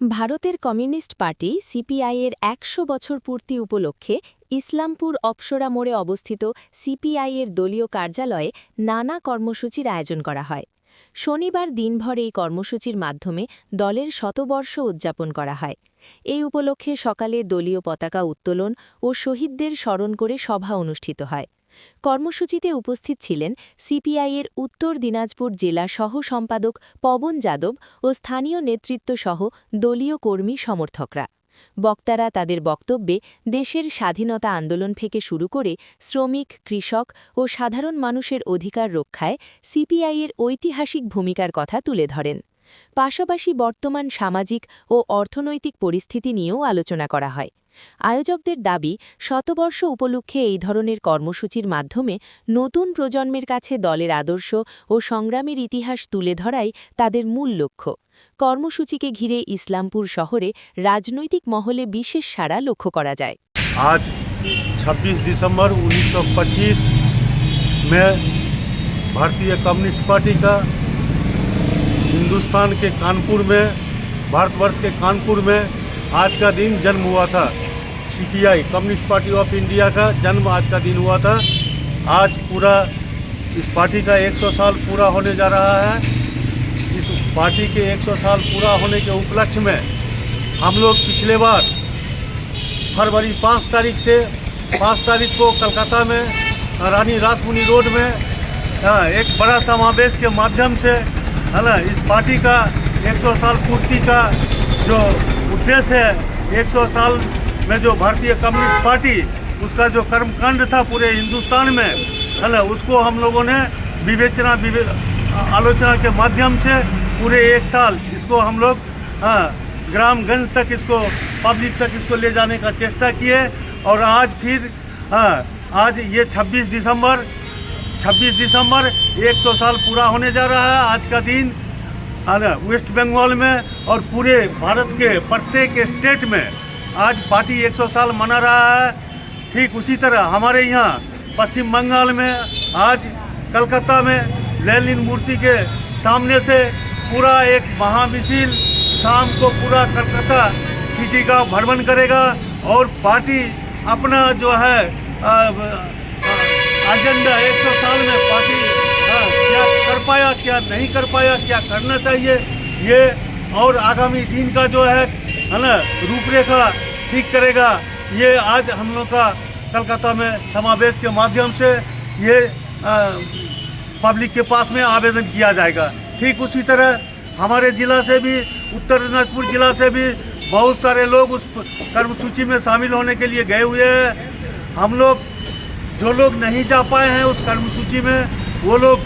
ভারতের communist party সিপিআইয়ের ১০০ বছর পূর্তি উপলক্ষে ইসলামপুর অপ্সরা মোড়ে অবস্থিত সিপিআইয়ের দলীয় কার্যালয়ে নানা কর্মসূচির আয়োজন করা হয়। শনিবার দিনভর এই কর্মসূচির মাধ্যমে দলের শতবর্ষ উদযাপন করা হয়। এই উপলক্ষে সকালে দলীয় পতাকা উত্তোলন ও শহীদদের স্মরণ করে সভা অনুষ্ঠিত হয়। কর্মসূচিতে উপস্থিত ছিলেন সিপিআইয়ের উত্তর দিনাজপুর জেলা সহ সম্পাদক পবন যাদব ও স্থানীয় নেতৃত্বসহ দলীয় কর্মী সমর্থকরা। বক্তারা তাদের বক্তব্যে দেশের স্বাধীনতা আন্দোলন থেকে শুরু করে শ্রমিক, কৃষক ও সাধারণ মানুষের অধিকার রক্ষায় সিপিআইয়ের ঐতিহাসিক ভূমিকার কথা তুলে ধরেন। পাশাপাশি বর্তমান সামাজিক ও অর্থনৈতিক পরিস্থিতি নিয়েও আলোচনা করা হয়। আয়োজকদের দাবি, শতবর্ষ উপলক্ষে এই ধরনের কর্মসূচির মাধ্যমে নতুন প্রজন্মের কাছে দলের আদর্শ ও সংগ্রামের ইতিহাস তুলে ধরাই তাদের মূল লক্ষ্য। কর্মসূচিকে ঘিরে ইসলামপুর শহরে রাজনৈতিক মহলে বিশেষ সাড়া লক্ষ্য করা যায়। आज 26 दिसंबर 1925 में भारतीय कम्युनिस्ट पार्टी का हिंदुस्तान के कानपुर में, भारतवर्ष के कानपुर में आज का दिन जन्म हुआ था। CPI communist party of India का जन्म आज का दिन हुआ था। आज पूरा इस पार्टी का 100 साल पूरा होने जा रहा है। इस पार्टी के 100 साल पूरा होने के उपलक्ष्य में हम लोग पिछले बार फरवरी 5 तारीख को कलकत्ता में रानी रासमुनी रोड में एक बड़ा समावेश के माध्यम से है ना, इस पार्टी का 100 साल पूर्ति का जो उद्देश्य है, 100 साल में जो भारतीय कम्युनिस्ट पार्टी उसका जो कर्मकांड था पूरे हिंदुस्तान में है ना, उसको हम लोगों ने आलोचना के माध्यम से पूरे 1 साल इसको हम लोग ग्रामगंज तक इसको पब्लिक तक इसको ले जाने का चेष्टा किए। और आज फिर आज ये 26 दिसंबर 100 साल पूरा होने जा रहा है। आज का दिन वेस्ट बंगाल में और पूरे भारत के प्रत्येक स्टेट में आज पार्टी 100 साल मना रहा है। ठीक उसी तरह हमारे यहाँ पश्चिम बंगाल में आज कलकत्ता में लेनिन मूर्ति के सामने से पूरा एक महामिছিল शाम को पूरा कलकत्ता सिटी का भ्रमण करेगा और पार्टी अपना जो है एजेंडा 100 साल में पार्टी क्या कर पाया, क्या नहीं कर पाया, क्या करना चाहिए, ये और आगामी दिन का जो है ना रूपरेखा ठीक करेगा। ये आज हम लोग का कलकत्ता में समावेश के माध्यम से ये पब्लिक के पास में आवेदन किया जाएगा। ठीक उसी तरह हमारे ज़िला से भी, उत्तर दिनाजपुर ज़िला से भी बहुत सारे लोग उस कर्मसूची में शामिल होने के लिए गए हुए हैं। हम लोग जो लोग नहीं जा पाए हैं उस कर्मसूची में, वो लोग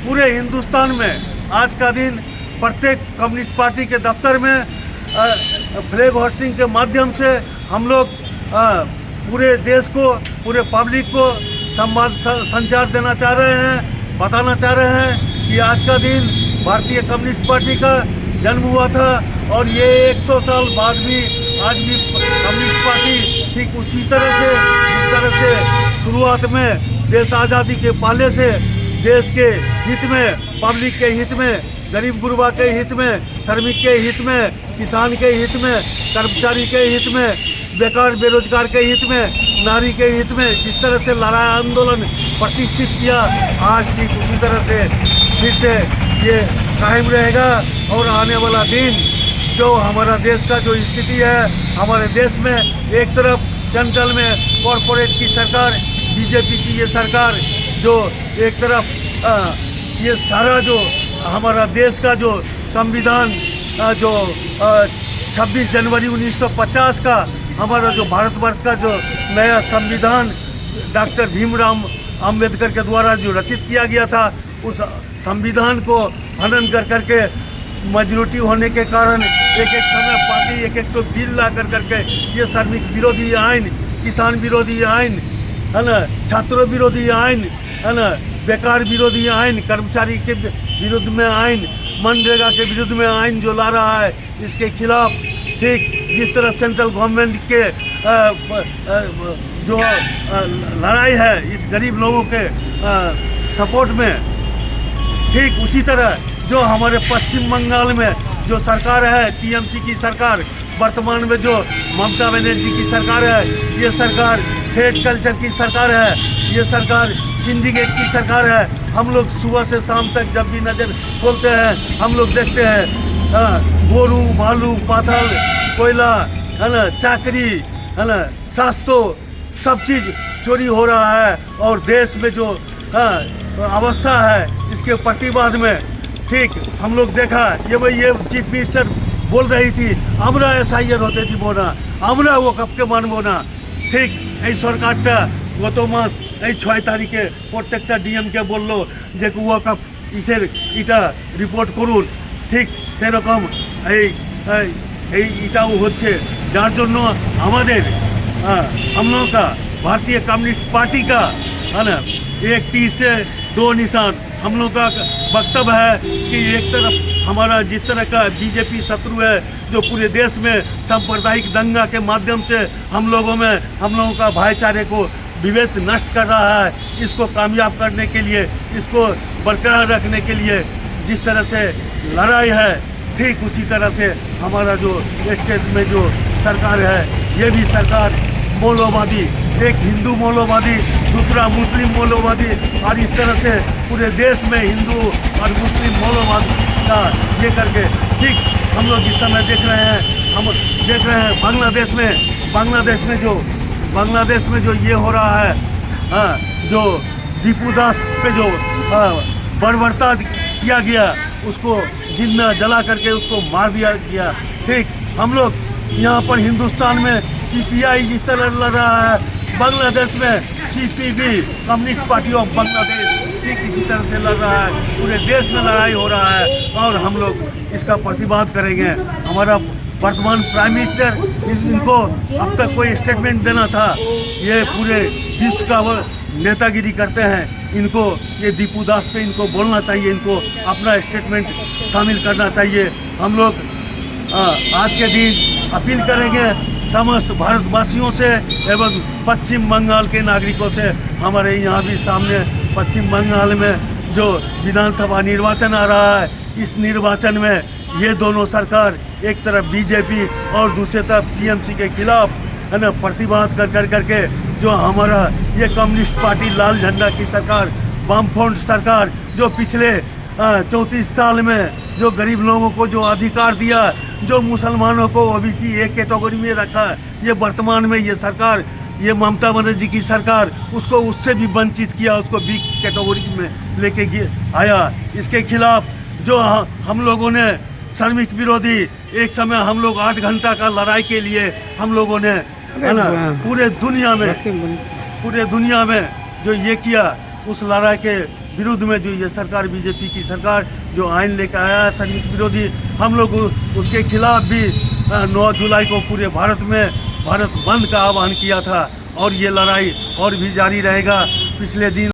पूरे हिंदुस्तान में आज का दिन प्रत्येक कम्युनिस्ट पार्टी के दफ्तर में फ्लैग होस्टिंग के माध्यम से हम लोग पूरे देश को, पूरे पब्लिक को संचार देना चाह रहे हैं, बताना चाह रहे हैं कि आज का दिन भारतीय कम्युनिस्ट पार्टी का जन्म हुआ था और ये 100 साल बाद भी आज भी कम्युनिस्ट पार्टी ठीक उसी तरह से, जिस तरह से शुरुआत में देश आज़ादी के पहले से देश के हित में, पब्लिक के हित में, गरीब गुरबा के हित में, श्रमिक के हित में, किसान के हित में, कर्मचारी के हित में, बेकार बेरोजगार के हित में, नारी के हित में जिस तरह से लड़ाई आंदोलन प्रतिष्ठित किया, आज ठीक उसी तरह से फिर से ये कायम रहेगा। और आने वाला दिन जो हमारा देश का जो स्थिति है, हमारे देश में एक तरफ सेंट्रल में कॉरपोरेट की सरकार, बीजेपी की ये सरकार, जो एक तरफ ये सारा जो हमारा देश का जो संविधान जो 26 जनवरी 1950 का हमारा जो भारतवर्ष का जो नया संविधान डॉक्टर भीमराव अंबेडकर के द्वारा जो रचित किया गया था, उस संविधान को हनन करके मेजॉरिटी होने के कारण एक समय पार्टी एक तो बिल ला करके ये श्रमिक विरोधी आइन, किसान विरोधी आइन है ना, छात्रों विरोधी आइन है ना, बेकार विरोधी आइन, कर्मचारी के विरुद्ध में आइन, मनरेगा के विरुद्ध में आइन जो ला रहा है, इसके खिलाफ ठीक जिस तरह सेंट्रल गवर्नमेंट के जो लड़ाई है इस गरीब लोगों के सपोर्ट में, ठीक उसी तरह जो हमारे पश्चिम बंगाल में जो सरकार है टीएमसी की सरकार, वर्तमान में जो ममता बनर्जी की सरकार है, ये सरकार थ्रेड कल्चर की सरकार है, ये सरकार सिंडिकेट की सरकार है। हम लोग सुबह से शाम तक जब भी नज़र खोलते हैं हम लोग देखते हैं गोरू भालू पाथल कोयला है ना, चाकरी है ना, सास्तो सब चीज़ चोरी हो रहा है। और देश में जो अवस्था है इसके प्रतिवाद में ठीक हम लोग देखा ये चीफ मिनिस्टर बोल रही थी আমরা এসআইআর হতে দিব না, আমরা ওয়াকফকে মানব না। ঠিক এই সরকারটা গত মাস এই 6 তারিখে প্রত্যেকটা ডিএমকে বললো যে ওয়াকফ এটা রিপোর্ট করুন। ঠিক সেরকম এই এটাও হচ্ছে, যার জন্য আমাদের हम लोगों का भारतीय कम्युनिस्ट पार्टी का है ना एक तीर से दो निशान। हम लोग का वक्तव्य है कि एक तरफ हमारा जिस तरह का बीजेपी शत्रु है जो पूरे देश में सांप्रदायिक दंगा के माध्यम से हम लोगों का भाईचारे को विभेद नष्ट कर रहा है, इसको कामयाब करने के लिए, इसको बरकरार रखने के लिए जिस तरह से लड़ाई है, ठीक उसी तरह से हमारा जो स्टेट में जो सरकार है ये भी सरकार मौलवादी, एक हिंदू मौलवादी दूसरा मुस्लिम मौलवादी, और इस तरह से पूरे देश में हिंदू और मुस्लिम मौलवाद का ये करके ठीक हम लोग इस समय देख रहे हैं। हम देख रहे हैं बांग्लादेश में जो ये हो रहा है, जो दीपू दास पे जो बर्बरता किया गया, उसको जिंदा जला करके उसको मार दिया गया। ठीक हम लोग यहाँ पर हिंदुस्तान में सीपीआई जिस तरह लड़ रहा है, बांग्लादेश में CPB communist party of Bangladesh ठीक इसी तरह से लड़ रहा है। पूरे देश में लड़ाई हो रहा है और हम लोग इसका प्रतिवाद करेंगे। हमारा वर्तमान प्राइम मिनिस्टर इनको अब तक कोई स्टेटमेंट देना था, ये पूरे विश्व का वो नेतागिरी करते हैं, इनको ये दीपू दास पे इनको बोलना चाहिए, इनको अपना स्टेटमेंट शामिल करना चाहिए। हम लोग आज के दिन अपील करेंगे समस्त भारतवासियों से एवं पश्चिम बंगाल के नागरिकों से। हमारे यहाँ भी सामने पश्चिम बंगाल में जो विधानसभा निर्वाचन आ रहा है, इस निर्वाचन में ये दोनों सरकार एक तरफ बीजेपी और दूसरी तरफ टीएमसी के खिलाफ है ना प्रतिवाद करके जो हमारा ये कम्युनिस्ट पार्टी लाल झंडा की सरकार, वामफ्रंट सरकार जो पिछले 34 साल में जो गरीब लोगों को जो अधिकार दिया, जो मुसलमानों को ओबीसी एक कैटेगरी में रखा, ये वर्तमान में ये सरकार, ये ममता बनर्जी की सरकार उसको उससे भी वंचित किया, उसको बी कैटेगरी में लेके आया। इसके खिलाफ जो हम लोगों ने श्रमिक विरोधी एक समय हम लोग 8 घंटा का लड़ाई के लिए हम लोगों ने है ना पूरे दुनिया में जो ये किया, उस लड़ाई के विरुद्ध में जो ये सरकार बीजेपी की सरकार जो आइन लेकर आया है श्रमिक विरोधी, हम लोग उसके खिलाफ भी 9 जुलाई को पूरे भारत में भारत बंद का आह्वान किया था और ये लड़ाई और भी जारी रहेगा। पिछले दिन